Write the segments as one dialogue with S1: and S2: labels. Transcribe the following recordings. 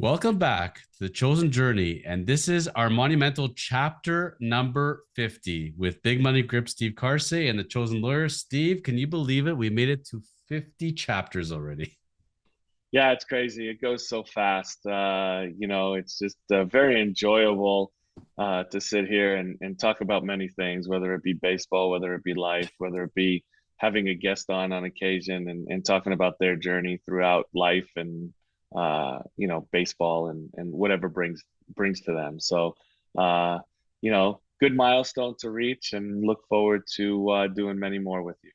S1: Welcome back to the Chosen Journey, and this is our monumental chapter number 50 with Big Money Grip Steve Karsay and the Chosen Lawyer. Steve, can you believe it? We made it to 50 chapters already.
S2: Yeah, it's crazy. It goes so fast. It's just very enjoyable to sit here and talk about many things, whether it be baseball, whether it be life, whether it be having a guest on occasion and talking about their journey throughout life and baseball and whatever brings to them. So good milestone to reach and look forward to doing many more with you.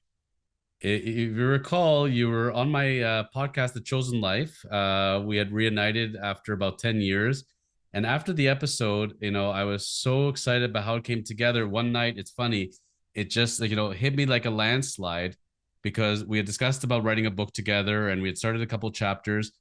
S1: If you recall, you were on my podcast, The Chosen Life. We had reunited after about 10 years. And after the episode, I was so excited about how it came together. One night, it's funny, it just, hit me like a landslide because we had discussed about writing a book together and we had started a couple chapters.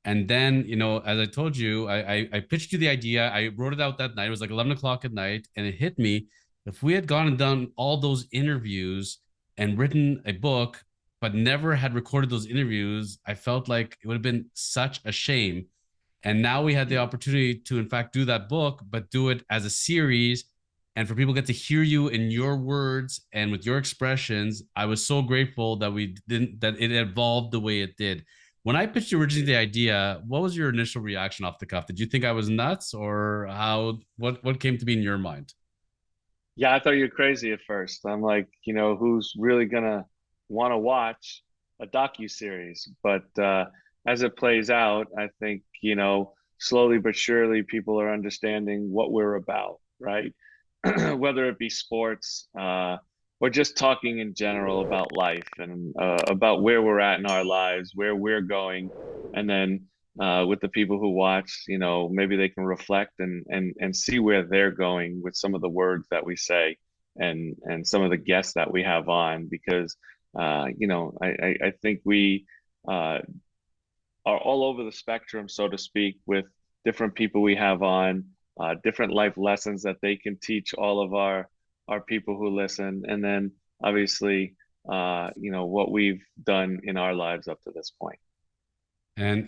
S1: And then, as I told you, I pitched you the idea. I wrote it out that night. It was like 11 o'clock at night. And it hit me. If we had gone and done all those interviews, and written a book, but never had recorded those interviews, I felt like it would have been such a shame. And now we had the opportunity to, in fact, do that book, but do it as a series. And for people to get to hear you in your words and with your expressions, I was so grateful that we didn't, that it evolved the way it did. When I pitched you originally the idea, what was your initial reaction off the cuff? Did you think I was nuts or what came to be in your mind?
S2: Yeah, I thought you were crazy at first. I'm like, who's really gonna want to watch a docu-series? But as it plays out, I think, slowly but surely people are understanding what we're about, right? Whether it be sports, or just talking in general about life and about where we're at in our lives, where we're going, and then with the people who watch, maybe they can reflect and see where they're going with some of the words that we say and some of the guests that we have on because I think we are all over the spectrum, so to speak, with different people we have on, different life lessons that they can teach all of our people who listen, and then obviously, what we've done in our lives up to this point.
S1: And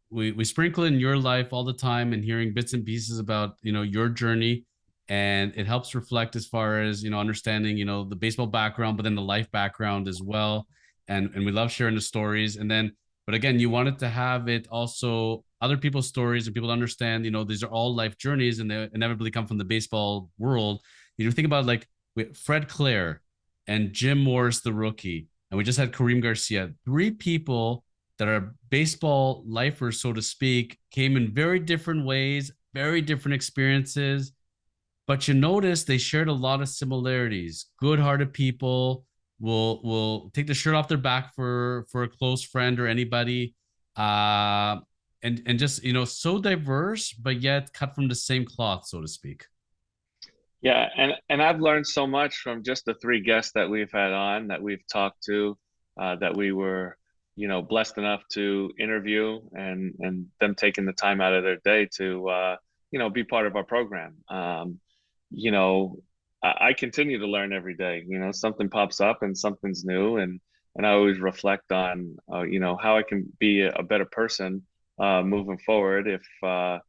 S1: we sprinkle in your life all the time and hearing bits and pieces about your journey, and it helps reflect as far as understanding the baseball background, but then the life background as well. And we love sharing the stories. And then, but again, you wanted to have it also other people's stories and people to understand. These are all life journeys, and they inevitably come from the baseball world. Think about like Fred Clare and Jim Morris, the rookie, and we just had Kareem Garcia, three people that are baseball lifers, so to speak, came in very different ways, very different experiences. But you notice they shared a lot of similarities. Good-hearted people will take the shirt off their back for a close friend or anybody, uh, and just so diverse, but yet cut from the same cloth, so to speak.
S2: Yeah, and I've learned so much from just the three guests that we've had on, that we've talked to, that we were, blessed enough to interview, and them taking the time out of their day to, be part of our program. You know, I continue to learn every day. Something pops up and something's new, and I always reflect on, how I can be a better person moving forward if, I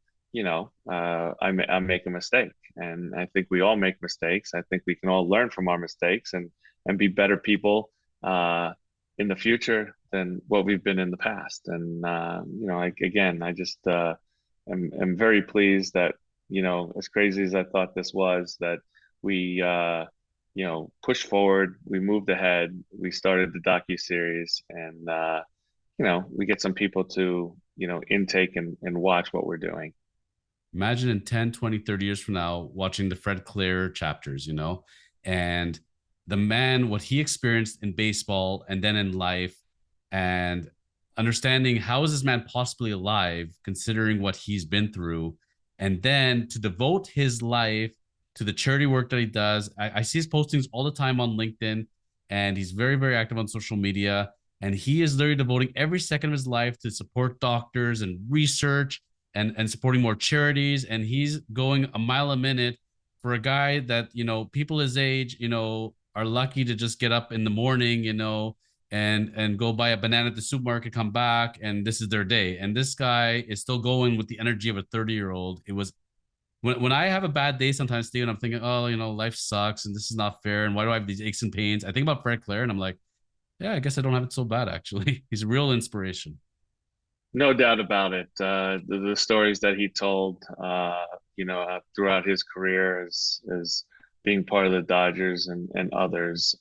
S2: make a mistake. And I think we all make mistakes. I think we can all learn from our mistakes and be better people in the future than what we've been in the past. And again, I just am very pleased that as crazy as I thought this was, that we pushed forward, we moved ahead, we started the docu series, and we get some people to intake and watch what we're doing.
S1: Imagine in 10, 20, 30 years from now, watching the Fred Clare chapters, and the man, what he experienced in baseball and then in life, and understanding how is this man possibly alive, considering what he's been through, and then to devote his life to the charity work that he does. I see his postings all the time on LinkedIn, and he's very, very active on social media. And he is literally devoting every second of his life to support doctors and research and supporting more charities, and he's going a mile a minute for a guy that people his age are lucky to just get up in the morning, and go buy a banana at the supermarket, come back, and this is their day. And this guy is still going with the energy of a 30-year-old. It was when I have a bad day sometimes, Steve, I'm thinking, oh, life sucks and this is not fair. And why do I have these aches and pains? I think about Fred Claire and I'm like, yeah, I guess I don't have it so bad actually. He's a real inspiration.
S2: No doubt about it. The stories that he told, throughout his career as being part of the Dodgers and others,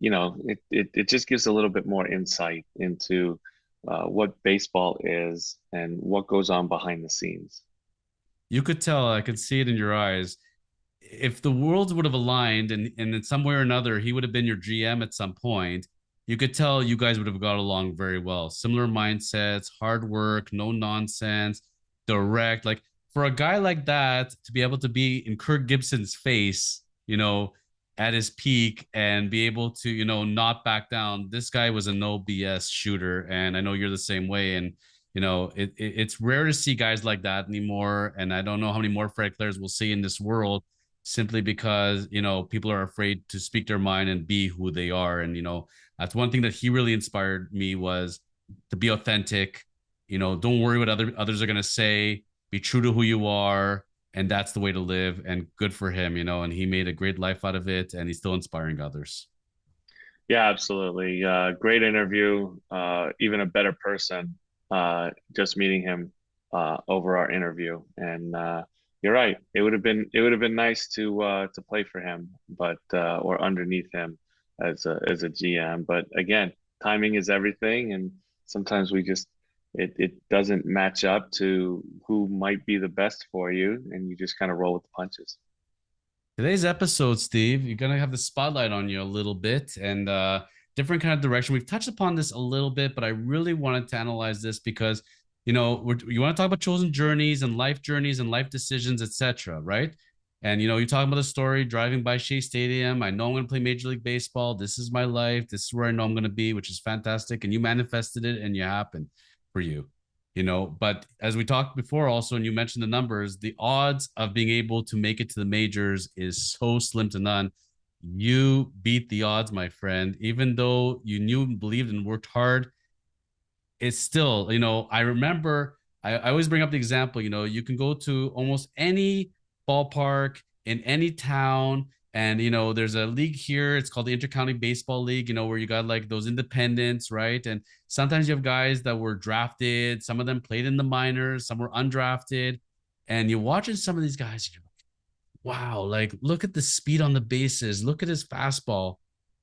S2: it just gives a little bit more insight into what baseball is and what goes on behind the scenes.
S1: You could tell, I could see it in your eyes. If the worlds would have aligned and in some way or another he would have been your GM at some point, you could tell you guys would have got along very well. Similar mindsets, hard work, no nonsense, direct. Like for a guy like that to be able to be in Kirk Gibson's face, at his peak and be able to, not back down. This guy was a no BS shooter. And I know you're the same way. And it's rare to see guys like that anymore. And I don't know how many more Fred Claires we'll see in this world simply because people are afraid to speak their mind and be who they are. And that's one thing that he really inspired me was to be authentic. Don't worry what others are going to say. Be true to who you are, and that's the way to live. And good for him. And he made a great life out of it, and he's still inspiring others.
S2: Yeah, absolutely. Great interview. Even a better person. Just meeting him over our interview, and you're right. It would have been nice to play for him, but or underneath him as a GM. But again, timing is everything, and sometimes it doesn't match up to who might be the best for you, and you just kind of roll with the punches.
S1: Today's episode, Steve, you're gonna have the spotlight on you a little bit and different kind of direction. We've touched upon this a little bit, but I really wanted to analyze this because you want to talk about chosen journeys and life decisions, etc. Right? And you talk about the story driving by Shea Stadium. I know I'm going to play Major League Baseball. This is my life. This is where I know I'm going to be, which is fantastic. And you manifested it, and you happened for you. But as we talked before also, and you mentioned the numbers, the odds of being able to make it to the majors is so slim to none. You beat the odds, my friend. Even though you knew and believed and worked hard, it's still, I remember I always bring up the example, you can go to almost any ballpark in any town. And there's a league here. It's called the Intercounty Baseball League. Where you got like those independents, right? And sometimes you have guys that were drafted. Some of them played in the minors. Some were undrafted. And you're watching some of these guys. You're wow, like look at the speed on the bases, look at his fastball.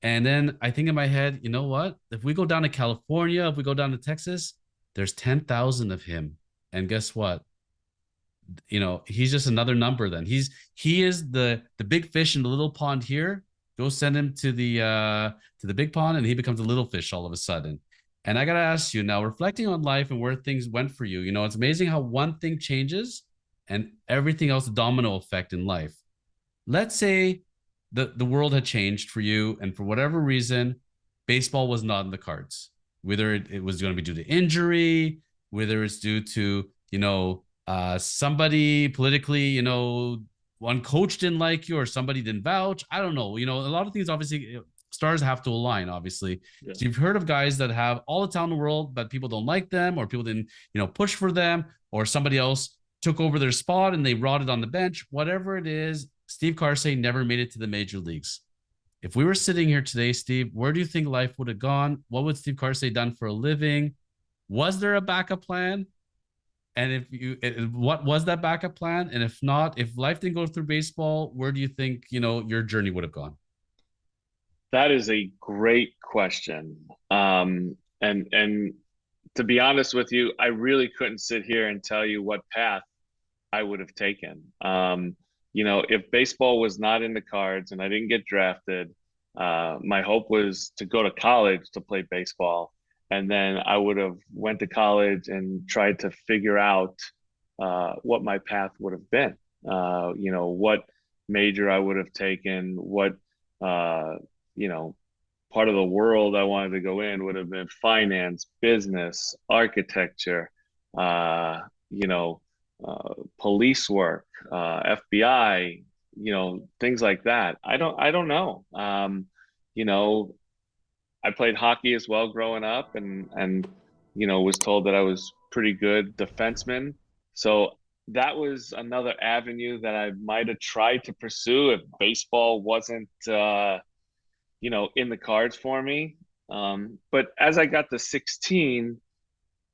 S1: And then I think in my head, you know what? If we go down to California, if we go down to Texas, there's 10,000 of him. And guess what? He's just another number then. He is the big fish in the little pond here. Go send him to the big pond and he becomes a little fish all of a sudden. And I got to ask you now, reflecting on life and where things went for you, it's amazing how one thing changes and everything else domino effect in life. Let's say the world had changed for you and for whatever reason baseball was not in the cards, whether it was going to be due to injury, whether it's due to somebody politically, one coach didn't like you or somebody didn't vouch. I don't know. A lot of things obviously stars have to align, obviously.
S2: Yeah.
S1: So you've heard of guys that have all the talent in the world, but people don't like them or people didn't, push for them or somebody else took over their spot and they rotted on the bench. Whatever it is, Steve Karsay never made it to the major leagues. If we were sitting here today, Steve, where do you think life would have gone? What would Steve Karsay done for a living? Was there a backup plan? And what was that backup plan? And if not, if life didn't go through baseball, where do you think, your journey would have gone?
S2: That is a great question. And to be honest with you, I really couldn't sit here and tell you what path I would have taken. If baseball was not in the cards and I didn't get drafted, my hope was to go to college to play baseball, and then I would have went to college and tried to figure out what my path would have been. What major I would have taken, what uh, you know part of the world I wanted to go in would have been finance, business, architecture, uh, you know, police work, FBI, things like that. I don't know. You know, I played hockey as well growing up, and was told that I was pretty good defenseman. So that was another avenue that I might have tried to pursue if baseball wasn't in the cards for me. But as I got to 16,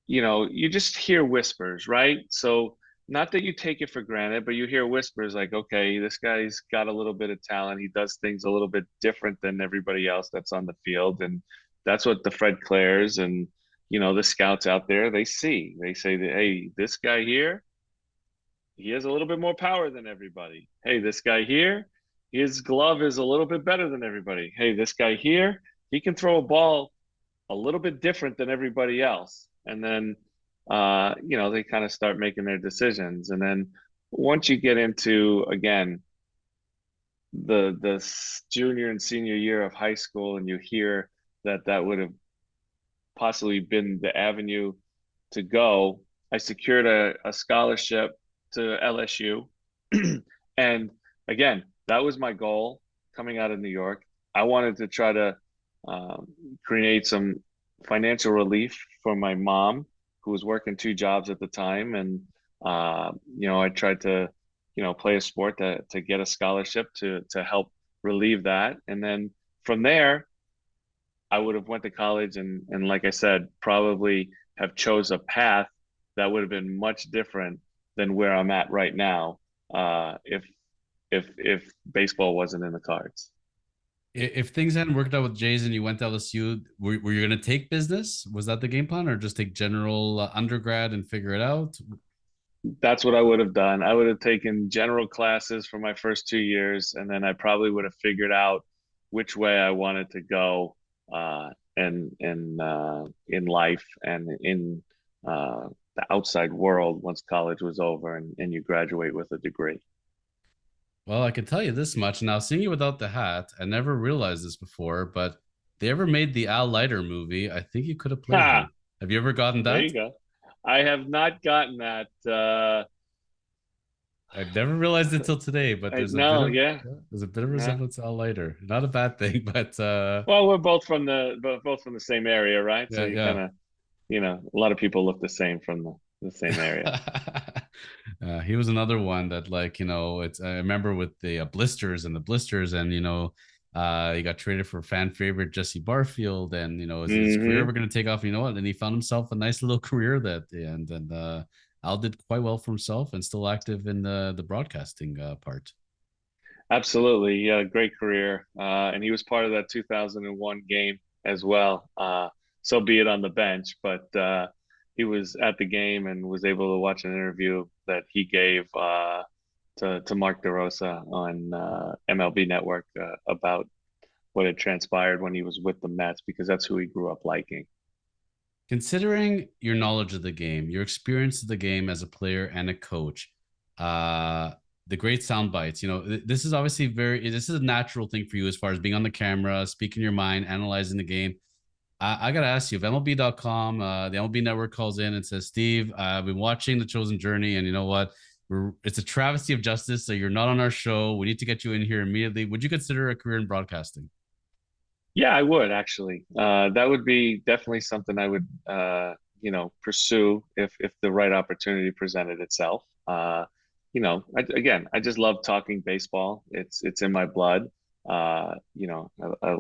S2: you just hear whispers, right? So not that you take it for granted, but you hear whispers like, okay, this guy's got a little bit of talent. He does things a little bit different than everybody else that's on the field. And that's what the Fred Claires and, the scouts out there, they see. They say that, hey, this guy here, he has a little bit more power than everybody. Hey, this guy here, his glove is a little bit better than everybody. Hey, this guy here, he can throw a ball a little bit different than everybody else. And then, they kind of start making their decisions. And then once you get into, again, the junior and senior year of high school, and you hear that would have possibly been the avenue to go, I secured a scholarship to LSU. And again, that was my goal coming out of New York. I wanted to try to um, create some financial relief for my mom, who was working two jobs at the time. And, I tried to, play a sport to get a scholarship to help relieve that. And then from there, I would have went to college and like I said, probably have chose a path that would have been much different than where I'm at right now, if baseball wasn't in the cards.
S1: If things hadn't worked out with Jays and you went to LSU, were you going to take business? Was that the game plan, or just take general undergrad and figure it out?
S2: That's what I would have done. I would have taken general classes for my first 2 years, and then I probably would have figured out which way I wanted to go, in life and in the outside world once college was over and you graduate with a degree.
S1: Well, I can tell you this much now. Seeing you without the hat, I never realized this before, but they ever made the Al Leiter movie. I think you could have played
S2: Ha!
S1: him. Have you ever gotten
S2: There
S1: that?
S2: you go. I have not gotten that.
S1: I never realized it till today, but
S2: I no, yeah,
S1: there's a bit of
S2: yeah.
S1: resemblance to Al Leiter. Not a bad thing, but
S2: Well, we're both from the same area, right? So
S1: yeah,
S2: you
S1: yeah.
S2: kind of, a lot of people look the same from the same area.
S1: He was another one that, like, it's, I remember with the blisters and the blisters, and he got traded for fan favorite Jesse Barfield, and is his career ever
S2: Hmm.
S1: going to take off? You know what? And he found himself a nice little career at the end, and Al did quite well for himself and still active in the broadcasting part.
S2: Absolutely. He had a great career. And he was part of that 2001 game as well. So be it on the bench, but he was at the game and was able to watch an interview that he gave to Mark DeRosa on MLB Network about what had transpired when he was with the Mets, because that's who he grew up liking.
S1: Considering your knowledge of the game, your experience of the game as a player and a coach, uh, the great sound bites, this is obviously this is a natural thing for you as far as being on the camera, speaking your mind, analyzing the game. I got to ask you, if MLB.com, the MLB network calls in and says, Steve, I've been watching The Chosen Journey, and you know what? It's a travesty of justice. So you're not on our show. We need to get you in here immediately. Would you consider a career in broadcasting?
S2: Yeah, I would actually. That would be definitely something I would, pursue if the right opportunity presented itself. Again, I just love talking baseball. It's in my blood. I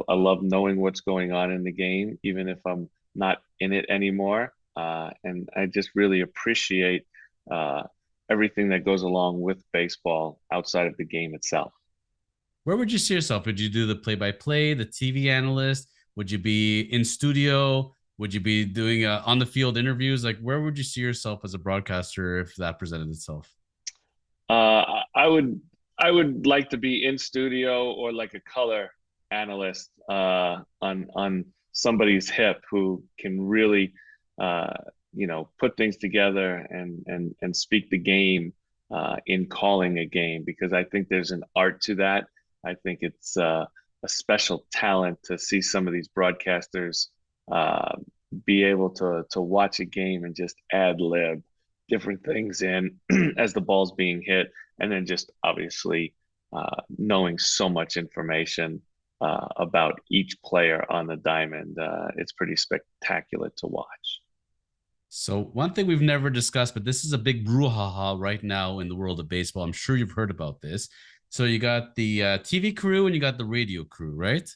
S2: love knowing what's going on in the game, even if I'm not in it anymore. And I just really appreciate uh, everything that goes along with baseball outside of the game itself.
S1: Where would you see yourself? Would you do the play by play, the TV analyst? Would you be in studio? Would you be doing on the field interviews? Like, where would you see yourself as a broadcaster if that presented itself?
S2: I would like to be in studio or like a color analyst on somebody's hip who can really put things together and speak the game in calling a game, because I think there's an art to that. I think it's a special talent to see some of these broadcasters uh, be able to watch a game and just ad lib different things in as the ball's being hit, and then just obviously knowing so much information about each player on the diamond. It's pretty spectacular to watch.
S1: So one thing we've never discussed, but this is a big brouhaha right now in the world of baseball. I'm sure you've heard about this. So you got the TV crew and you got the radio crew, right?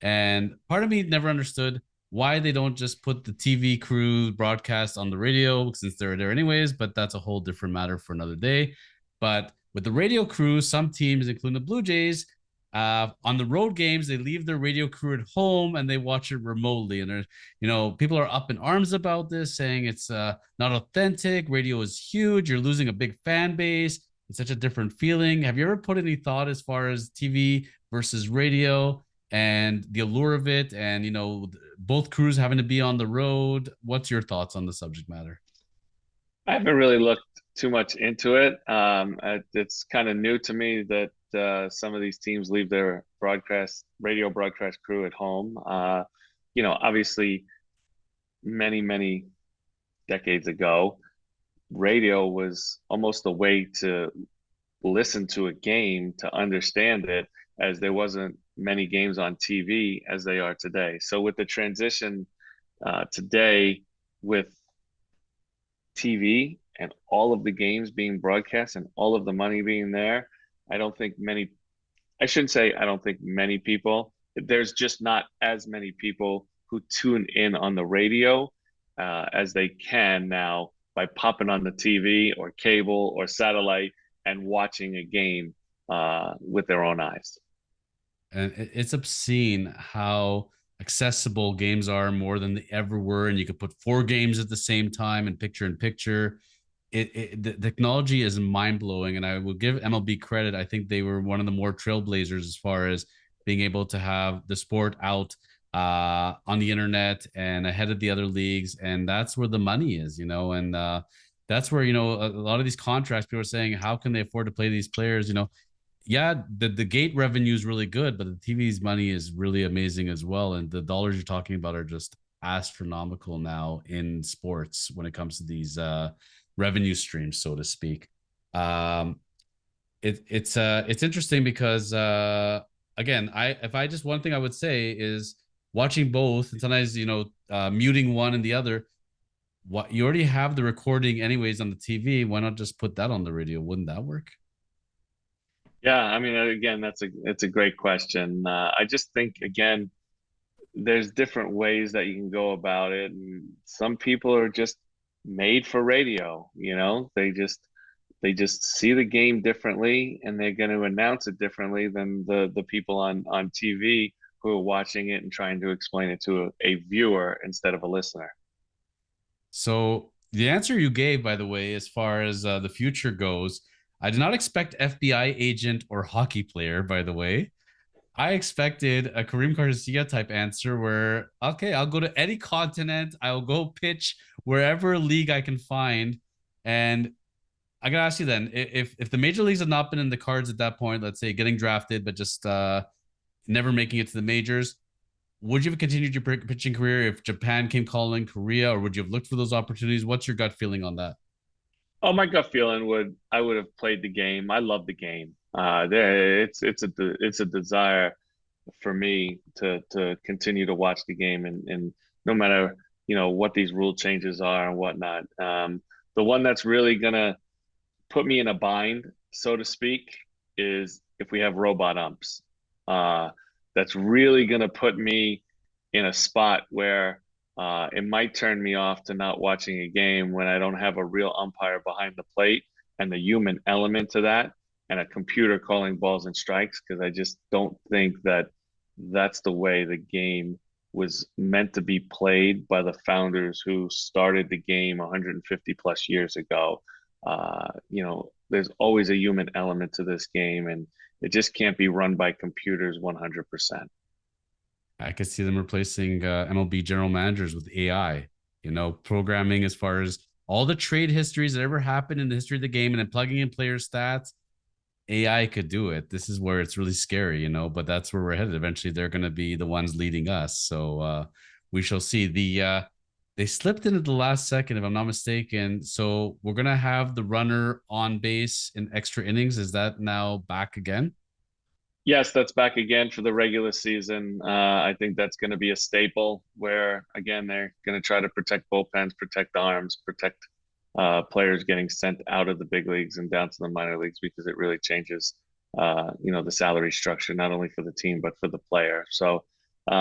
S1: And part of me never understood why they don't just put the TV crew broadcast on the radio since they're there anyways, but that's a whole different matter for another day. But with the radio crew, some teams, including the Blue Jays, on the road games, they leave their radio crew at home and they watch it remotely. And there's, people are up in arms about this, saying it's not authentic. Radio is huge. You're losing a big fan base. It's such a different feeling. Have you ever put any thought as far as TV versus radio and the allure of it, and both crews having to be on the road? What's your thoughts on the subject matter?
S2: I haven't really looked too much into it. It's kind of new to me that some of these teams leave their radio broadcast crew at home. Obviously, many decades ago, radio was almost a way to listen to a game to understand it, as there wasn't many games on TV as they are today. So with the transition today, with TV and all of the games being broadcast and all of the money being there, I don't think many, I shouldn't say I don't think many people, there's just not as many people who tune in on the radio as they can now by popping on the TV or cable or satellite and watching a game with their own eyes.
S1: And it's obscene how accessible games are more than they ever were, and you could put four games at the same time and picture in picture. The technology is mind blowing, and I will give MLB credit. I think they were one of the more trailblazers as far as being able to have the sport out on the internet and ahead of the other leagues, and that's where the money is, and that's where a lot of these contracts, people are saying, how can they afford to play these players? Yeah, the gate revenue is really good, but the TV's money is really amazing as well. And the dollars you're talking about are just astronomical now in sports when it comes to these revenue streams, so to speak. It's interesting because again, I if I just one thing I would say is watching both, and sometimes muting one and the other. What you already have the recording anyways on the TV. Why not just put that on the radio? Wouldn't that work?
S2: Yeah, I mean, again, it's a great question. I just think again, there's different ways that you can go about it, and some people are just made for radio. They just see the game differently, and they're going to announce it differently than the people on TV who are watching it and trying to explain it to a viewer instead of a listener.
S1: So the answer you gave, by the way, as far as the future goes, I did not expect FBI agent or hockey player. By the way, I expected a Kareem Garcia type answer where, okay, I'll go to any continent, I'll go pitch wherever league I can find, and I gotta ask you then, if the major leagues had not been in the cards at that point, let's say getting drafted but just never making it to the majors, would you have continued your pitching career if Japan came calling, Korea, or would you have looked for those opportunities? What's your gut feeling on that?
S2: Oh, my gut feeling I would have played the game. I love the game. It's a desire for me to continue to watch the game, and no matter what these rule changes are and whatnot. The one that's really gonna put me in a bind, so to speak, is if we have robot umps. Uh, that's really going to put me in a spot where it might turn me off to not watching a game when I don't have a real umpire behind the plate and the human element to that, and a computer calling balls and strikes, because I just don't think that that's the way the game was meant to be played by the founders who started the game 150 plus years ago. There's always a human element to this game, and it just can't be run by computers 100%.
S1: I could see them replacing MLB general managers with AI, programming as far as all the trade histories that ever happened in the history of the game and then plugging in player stats. AI could do it. This is where it's really scary, but that's where we're headed. Eventually, they're going to be the ones leading us. So we shall see. They slipped into the last second, if I'm not mistaken. So we're going to have the runner on base in extra innings. Is that now back again?
S2: Yes, that's back again for the regular season. I think that's going to be a staple where, again, they're going to try to protect bullpens, protect arms, protect players getting sent out of the big leagues and down to the minor leagues because it really changes, the salary structure, not only for the team, but for the player. So, they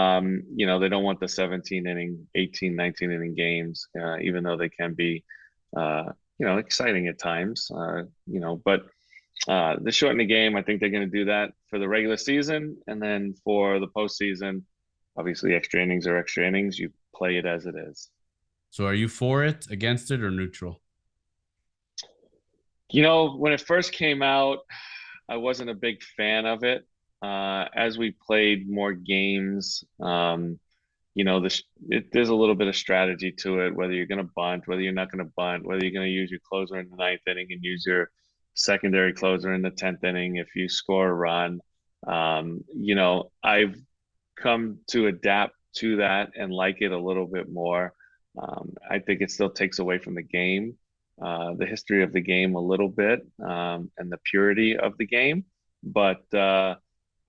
S2: don't want the 17 inning, 18, 19 inning games, even though they can be, exciting at times, but the shorten the game, I think they're going to do that for the regular season, and then for the postseason, obviously extra innings are extra innings. You play it as it is.
S1: So are you for it, against it, or neutral?
S2: When it first came out, I wasn't a big fan of it. As we played more games, there's a little bit of strategy to it, whether you're going to bunt, whether you're not going to bunt, whether you're going to use your closer in the ninth inning and use your secondary closer in the 10th inning if you score a run. I've come to adapt to that and like it a little bit more. I think it still takes away from the game, the history of the game a little bit, and the purity of the game. But I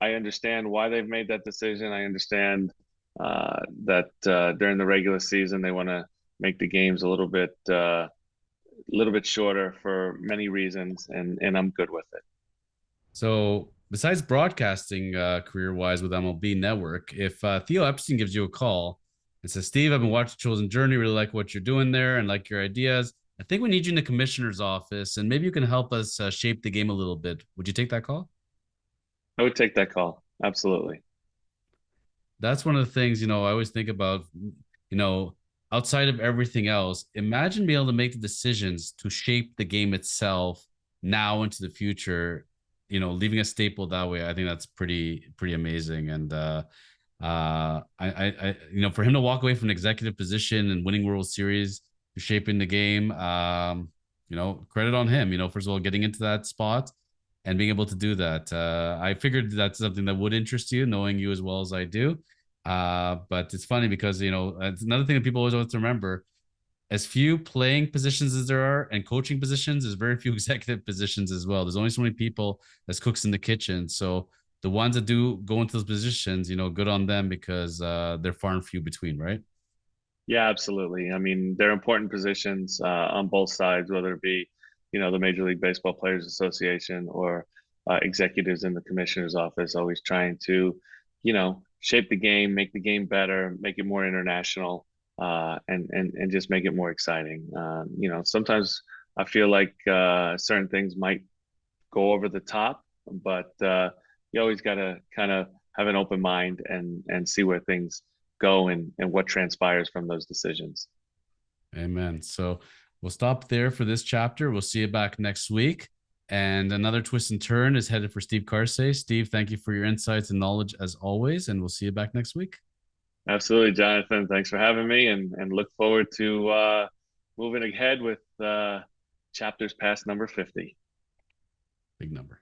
S2: understand why they've made that decision. I understand that during the regular season they want to make the games a little bit shorter for many reasons, and I'm good with it.
S1: So besides broadcasting career wise with MLB Network, if Theo Epstein gives you a call and says, Steve, I've been watching Chosen Journey, really like what you're doing there and like your ideas. I think we need you in the commissioner's office and maybe you can help us shape the game a little bit. Would you take that call?
S2: I would take that call. Absolutely.
S1: That's one of the things, I always think about, you know, outside of everything else, imagine being able to make the decisions to shape the game itself now into the future, leaving a staple that way. I think that's pretty amazing. And for him to walk away from an executive position and winning World Series, shaping the game, credit on him. First of all, getting into that spot and being able to do that. I figured that's something that would interest you, knowing you as well as I do. But it's funny because it's another thing that people always have to remember: as few playing positions as there are and coaching positions, there's very few executive positions as well. There's only so many people as cooks in the kitchen. So the ones that do go into those positions, good on them because they're far and few between, right?
S2: Yeah, absolutely. I mean, they're important positions on both sides, whether it be, the Major League Baseball Players Association or executives in the commissioner's office, always trying to, shape the game, make the game better, make it more international, and just make it more exciting. Sometimes I feel like certain things might go over the top, but you always got to kind of have an open mind and see where things go and what transpires from those decisions.
S1: Amen. So we'll stop there for this chapter. We'll see you back next week. And another twist and turn is headed for Steve Karsay. Steve, thank you for your insights and knowledge as always. And we'll see you back next week.
S2: Absolutely, Jonathan. Thanks for having me, and look forward to moving ahead with chapters past number 50.
S1: Big number.